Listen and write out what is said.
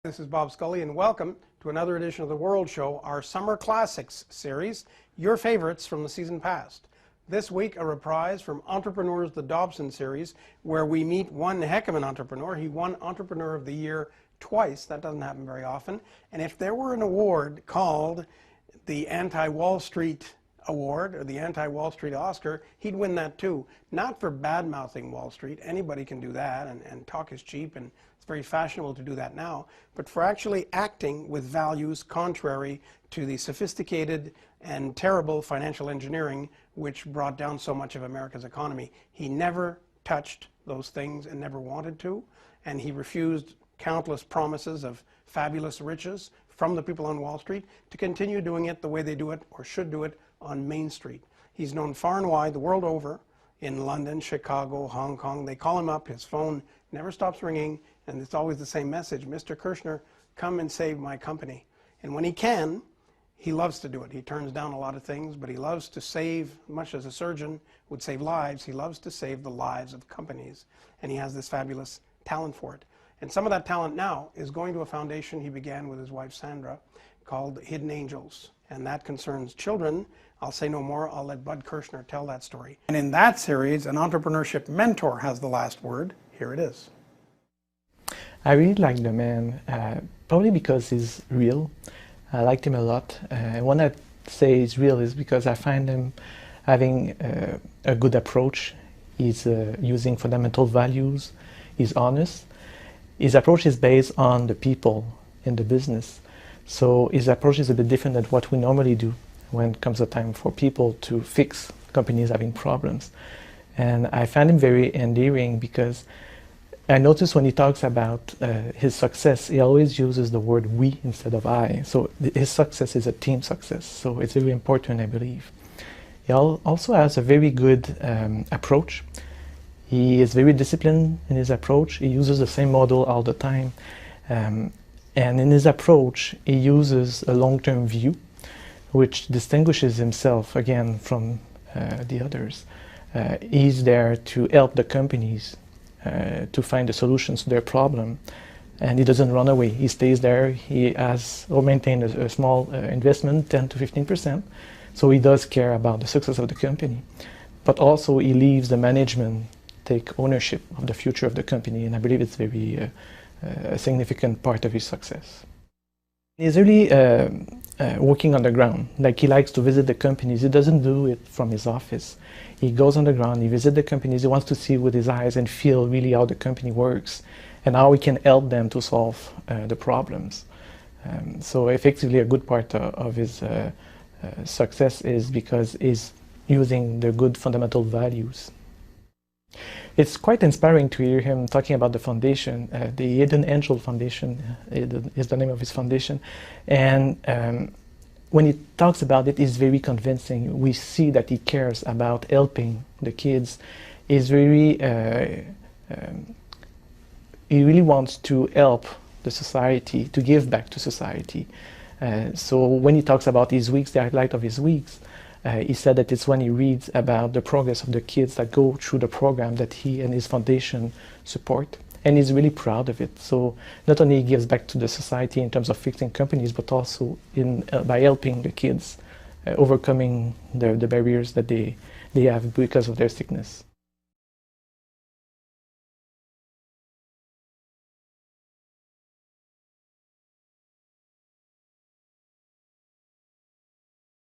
This is Bob Scully, and welcome to another edition of The World Show, our Summer Classics series, your favorites from the season past. This week, a reprise from Entrepreneurs the Dobson series, where we meet one heck of an entrepreneur. He won Entrepreneur of the Year twice. That doesn't happen very often. And if there were an award called the Anti-Wall Street Award or the Anti-Wall Street Oscar, he'd win that too. Not for bad-mouthing Wall Street. Anybody can do that, and talk is cheap, and it's very fashionable to do that now, but for actually acting with values contrary to the sophisticated and terrible financial engineering which brought down so much of America's economy. He never touched those things and never wanted to, and he refused countless promises of fabulous riches from the people on Wall Street to continue doing it the way they do it, or should do it, on Main Street. He's known far and wide, the world over, in London, Chicago, Hong Kong. They call him up, his phone never stops ringing, and it's always the same message: Mr. Kirchner, come and save my company. And when he can, he loves to do it. He turns down a lot of things, but he loves to save, much as a surgeon would save lives, he loves to save the lives of companies. And he has this fabulous talent for it. And some of that talent now is going to a foundation he began with his wife Sandra called Hidden Angels. And that concerns children. I'll say no more. I'll let Bud Kirchner tell that story. And in that series, an entrepreneurship mentor has the last word. Here it is. I really like the man, probably because he's real. I liked him a lot. When I say he's real is because I find him having a good approach. He's using fundamental values. He's honest. His approach is based on the people in the business. So his approach is a bit different than what we normally do when it comes a time for people to fix companies having problems. And I find him very endearing because I notice when he talks about his success, he always uses the word we instead of I. So his success is a team success. So it's very important, I believe. He also has a very good approach. He is very disciplined in his approach. He uses the same model all the time. And in his approach, he uses a long-term view, which distinguishes himself, again, from the others. He's there to help the companies to find the solutions to their problem, and he doesn't run away. He stays there. He has or maintains a small investment, 10 to 15%, so he does care about the success of the company. But also he leaves the management take ownership of the future of the company, and I believe it's very a significant part of his success. He's really working on the ground. Like, he likes to visit the companies. He doesn't do it from his office. He goes on the ground, he visits the companies, he wants to see with his eyes and feel really how the company works and how he can help them to solve the problems. So effectively a good part of his success is because he's using the good fundamental values. It's quite inspiring to hear him talking about the foundation. The Hidden Angel Foundation is the name of his foundation. And when he talks about it, it's very convincing. We see that he cares about helping the kids. He's very, he really wants to help the society, to give back to society. So when he talks about his weeks, the highlight of his weeks, he said that it's when he reads about the progress of the kids that go through the program that he and his foundation support. And he's really proud of it. So not only he gives back to the society in terms of fixing companies, but also by helping the kids overcoming the barriers that they have because of their sickness.